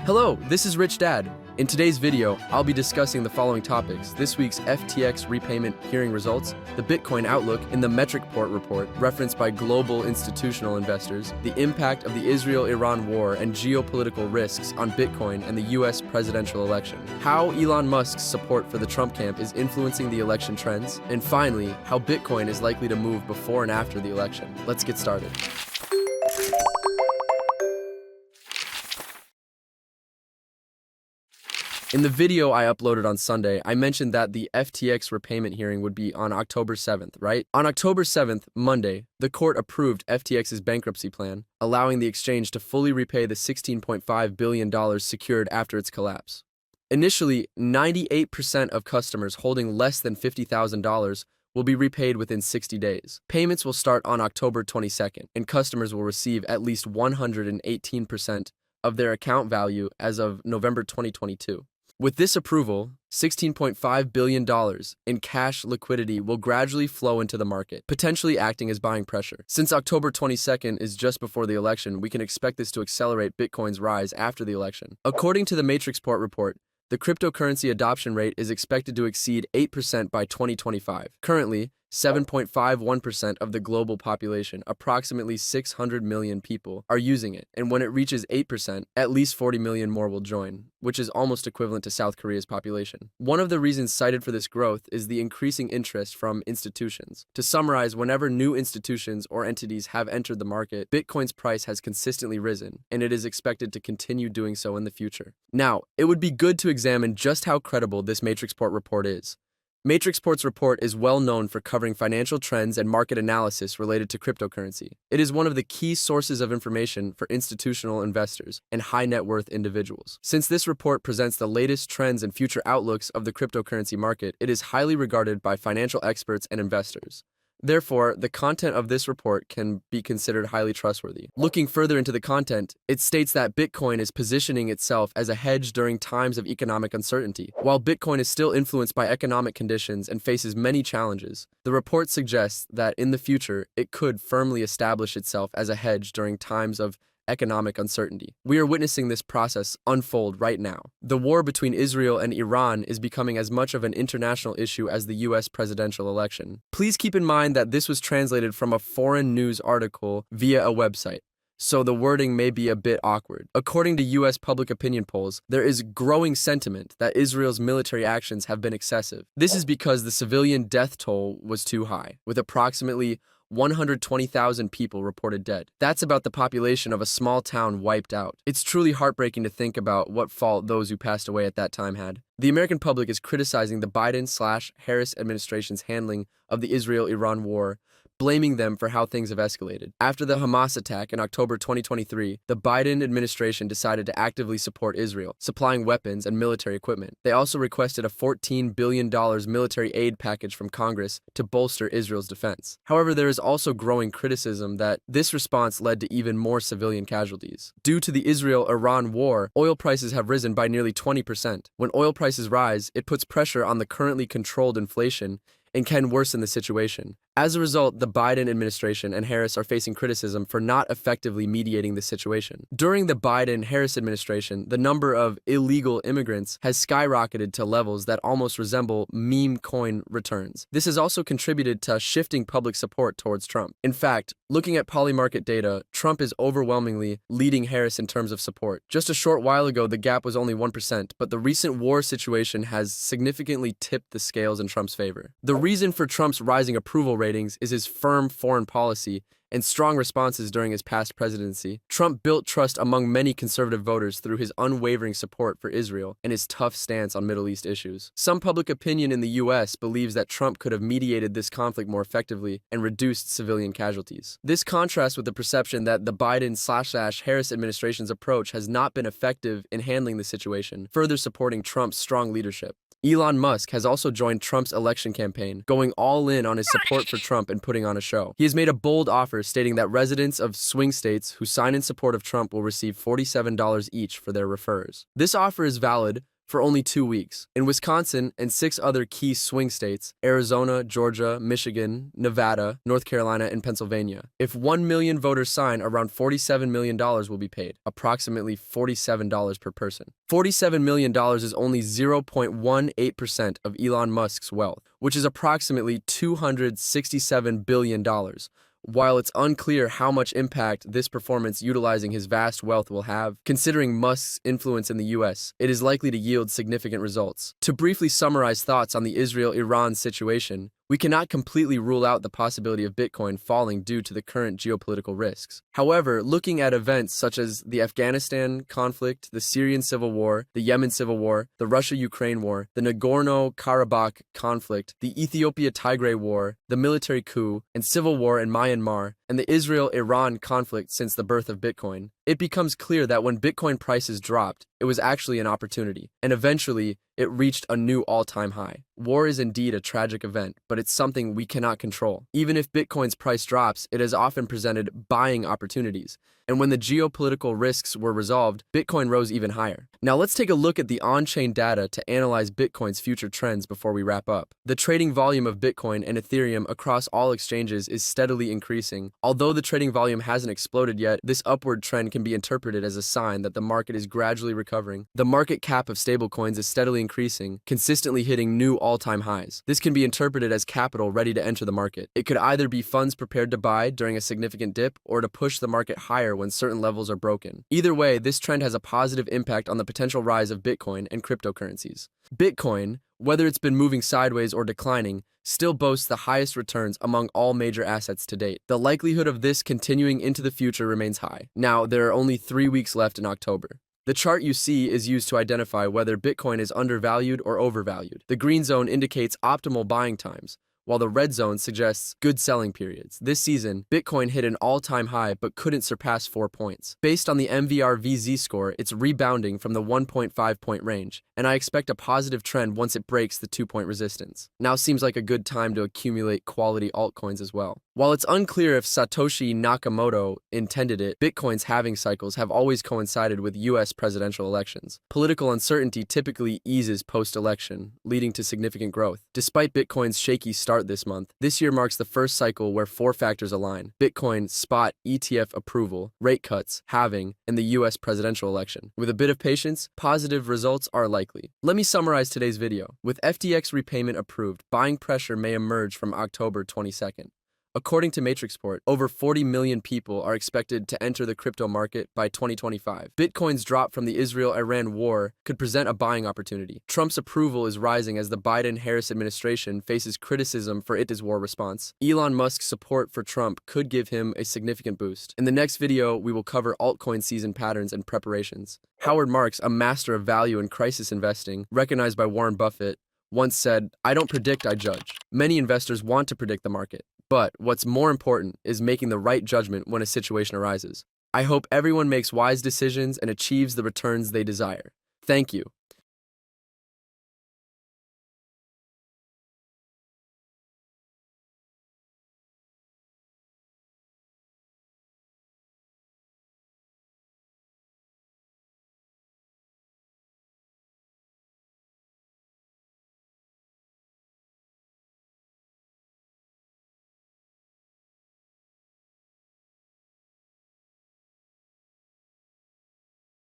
Hello, this is Rich Dad. In today's video, I'll be discussing the following topics: this week's FTX repayment hearing results, the Bitcoin outlook in the Metricport report referenced by global institutional investors, the impact of the Israel-Iran war and geopolitical risks on Bitcoin and the US presidential election, how Elon Musk's support for the Trump camp is influencing the election trends, and finally, how Bitcoin is likely to move before and after the election. Let's get started. In the video I uploaded on Sunday, I mentioned that the FTX repayment hearing would be on October 7th, right? On October 7th, Monday, the court approved FTX's bankruptcy plan, allowing the exchange to fully repay the $16.5 billion secured after its collapse. Initially, 98% of customers holding less than $50,000 will be repaid within 60 days. Payments will start on October 22nd, and customers will receive at least 118% of their account value as of November 2022. With this approval, $16.5 billion in cash liquidity will gradually flow into the market, potentially acting as buying pressure. Since October 22nd is just before the election, we can expect this to accelerate Bitcoin's rise after the election. According to the Metricport report, the cryptocurrency adoption rate is expected to exceed 8% by 2025. Currently, 7.51% of the global population, approximately 600 million people, are using it, and when it reaches 8%, at least 40 million more will join, which is almost equivalent to South Korea's population. One of the reasons cited for this growth is the increasing interest from institutions. To summarize, whenever new institutions or entities have entered the market, Bitcoin's price has consistently risen, and it is expected to continue doing so in the future. Now, it would be good to examine just how credible this Metricport report is. Metricport's report is well known for covering financial trends and market analysis related to cryptocurrency. It is one of the key sources of information for institutional investors and high net worth individuals. Since this report presents the latest trends and future outlooks of the cryptocurrency market, it is highly regarded by financial experts and investors. Therefore, the content of this report can be considered highly trustworthy. Looking further into the content, it states that Bitcoin is positioning itself as a hedge during times of economic uncertainty. While Bitcoin is still influenced by economic conditions and faces many challenges, the report suggests that in the future, it could firmly establish itself as a hedge during times of economic uncertainty. We are witnessing this process unfold right now. The war between Israel and Iran is becoming as much of an international issue as the US presidential election. Please keep in mind that this was translated from a foreign news article via a website, so the wording may be a bit awkward. According to US public opinion polls, there is growing sentiment that Israel's military actions have been excessive. This is because the civilian death toll was too high, with approximately 120,000 people reported dead. That's about the population of a small town wiped out. It's truly heartbreaking to think about what fault those who passed away at that time had. The American public is criticizing the Biden/Harris administration's handling of the Israel-Iran war, blaming them for how things have escalated. After the Hamas attack in October 2023, the Biden administration decided to actively support Israel, supplying weapons and military equipment. They also requested a $14 billion military aid package from Congress to bolster Israel's defense. However, there is also growing criticism that this response led to even more civilian casualties. Due to the Israel-Iran war, oil prices have risen by nearly 20%. When oil prices rise, it puts pressure on the currently controlled inflation and can worsen the situation. As a result, the Biden administration and Harris are facing criticism for not effectively mediating the situation. During the Biden-Harris administration, the number of illegal immigrants has skyrocketed to levels that almost resemble meme coin returns. This has also contributed to shifting public support towards Trump. In fact, looking at Polymarket data, Trump is overwhelmingly leading Harris in terms of support. Just a short while ago, the gap was only 1%, but the recent war situation has significantly tipped the scales in Trump's favor. The reason for Trump's rising approval ratings is his firm foreign policy and strong responses during his past presidency. Trump built trust among many conservative voters through his unwavering support for Israel and his tough stance on Middle East issues. Some public opinion in the US believes that Trump could have mediated this conflict more effectively and reduced civilian casualties. This contrasts with the perception that the Biden/Harris administration's approach has not been effective in handling the situation, further supporting Trump's strong leadership. Elon Musk has also joined Trump's election campaign, going all in on his support for Trump and putting on a show. He has made a bold offer stating that residents of swing states who sign in support of Trump will receive $47 each for their referrals. This offer is valid for only 2 weeks. In Wisconsin and 6 other key swing states, Arizona, Georgia, Michigan, Nevada, North Carolina, and Pennsylvania, if 1 million voters sign, around $47 million will be paid, approximately $47 per person. $47 million is only 0.18% of Elon Musk's wealth, which is approximately $267 billion. While it's unclear how much impact this performance utilizing his vast wealth will have, considering Musk's influence in the US, it is likely to yield significant results. To briefly summarize thoughts on the Israel-Iran situation, we cannot completely rule out the possibility of Bitcoin falling due to the current geopolitical risks. However, looking at events such as the Afghanistan conflict, the Syrian civil war, the Yemen civil war, the Russia-Ukraine war, the Nagorno-Karabakh conflict, the Ethiopia-Tigray war, the military coup, and civil war in Myanmar, and the Israel-Iran conflict since the birth of Bitcoin, it becomes clear that when Bitcoin prices dropped, it was actually an opportunity, and eventually, it reached a new all-time high. War is indeed a tragic event, but it's something we cannot control. Even if Bitcoin's price drops, it has often presented buying opportunities. And when the geopolitical risks were resolved, Bitcoin rose even higher. Now let's take a look at the on-chain data to analyze Bitcoin's future trends before we wrap up. The trading volume of Bitcoin and Ethereum across all exchanges is steadily increasing. Although the trading volume hasn't exploded yet, this upward trend can be interpreted as a sign that the market is gradually recovering. The market cap of stablecoins is steadily increasing, consistently hitting new all-time highs. This can be interpreted as capital ready to enter the market. It could either be funds prepared to buy during a significant dip or to push the market higher when certain levels are broken. Either way, this trend has a positive impact on the potential rise of Bitcoin and cryptocurrencies. Bitcoin, whether it's been moving sideways or declining, still boasts the highest returns among all major assets to date. The likelihood of this continuing into the future remains high. Now, there are only 3 weeks left in October. The chart you see is used to identify whether Bitcoin is undervalued or overvalued. The green zone indicates optimal buying times, while the red zone suggests good selling periods. This season, Bitcoin hit an all-time high but couldn't surpass 4 points. Based on the MVRVZ score, it's rebounding from the 1.5-point range, and I expect a positive trend once it breaks the 2-point resistance. Now seems like a good time to accumulate quality altcoins as well. While it's unclear if Satoshi Nakamoto intended it, Bitcoin's halving cycles have always coincided with US presidential elections. Political uncertainty typically eases post-election, leading to significant growth. Despite Bitcoin's shaky start this month, this year marks the first cycle where 4 factors align: Bitcoin, spot, ETF approval, rate cuts, halving, and the US presidential election. With a bit of patience, positive results are likely. Let me summarize today's video. With FTX repayment approved, buying pressure may emerge from October 22nd. According to Matrixport, over 40 million people are expected to enter the crypto market by 2025. Bitcoin's drop from the Israel-Iran war could present a buying opportunity. Trump's approval is rising as the Biden-Harris administration faces criticism for its war response. Elon Musk's support for Trump could give him a significant boost. In the next video, we will cover altcoin season patterns and preparations. Howard Marks, a master of value and crisis investing, recognized by Warren Buffett, once said, "I don't predict, I judge." Many investors want to predict the market. But what's more important is making the right judgment when a situation arises. I hope everyone makes wise decisions and achieves the returns they desire. Thank you.